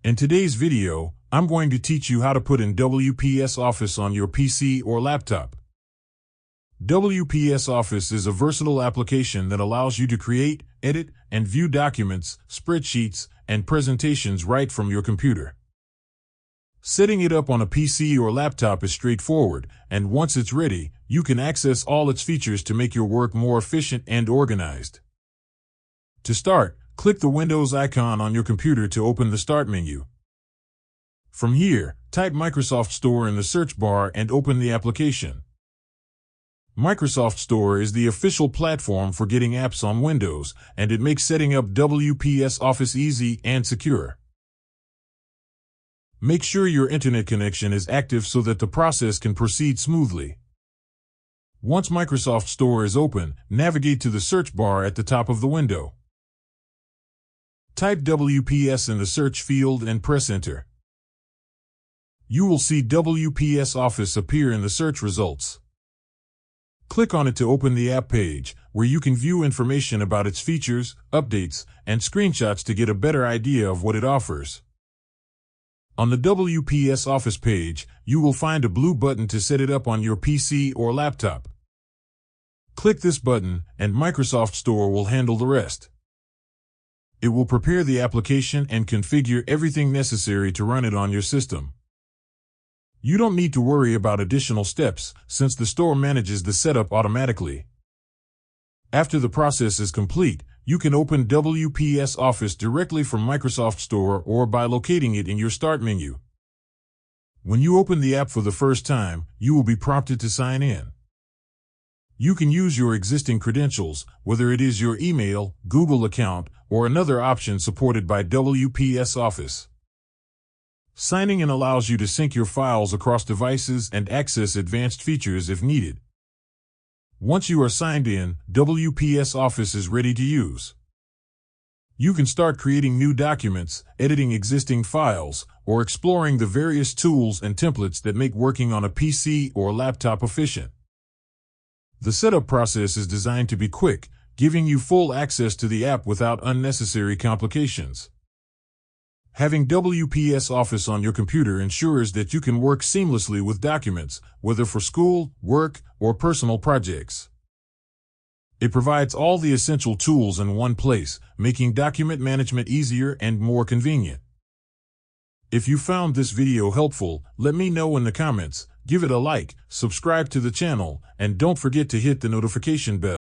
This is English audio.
In today's video, I'm going to teach you how to put in WPS Office on your PC or laptop. WPS Office is a versatile application that allows you to create, edit, and view documents, spreadsheets, and presentations right from your computer. Setting it up on a PC or laptop is straightforward, and once it's ready, you can access all its features to make your work more efficient and organized. To start, click the Windows icon on your computer to open the Start menu. From here, type Microsoft Store in the search bar and open the application. Microsoft Store is the official platform for getting apps on Windows, and it makes setting up WPS Office easy and secure. Make sure your internet connection is active so that the process can proceed smoothly. Once Microsoft Store is open, navigate to the search bar at the top of the window. Type WPS in the search field and press Enter. You will see WPS Office appear in the search results. Click on it to open the app page, where you can view information about its features, updates, and screenshots to get a better idea of what it offers. On the WPS Office page, you will find a blue button to set it up on your PC or laptop. Click this button, and Microsoft Store will handle the rest. It will prepare the application and configure everything necessary to run it on your system. You don't need to worry about additional steps, since the store manages the setup automatically. After the process is complete, you can open WPS Office directly from Microsoft Store or by locating it in your Start menu. When you open the app for the first time, you will be prompted to sign in. You can use your existing credentials, whether it is your email, Google account, or another option supported by WPS Office. Signing in allows you to sync your files across devices and access advanced features if needed. Once you are signed in, WPS Office is ready to use. You can start creating new documents, editing existing files, or exploring the various tools and templates that make working on a PC or laptop efficient. The setup process is designed to be quick, giving you full access to the app without unnecessary complications. Having WPS Office on your computer ensures that you can work seamlessly with documents, whether for school, work, or personal projects. It provides all the essential tools in one place, making document management easier and more convenient. If you found this video helpful, let me know in the comments, give it a like, subscribe to the channel, and don't forget to hit the notification bell.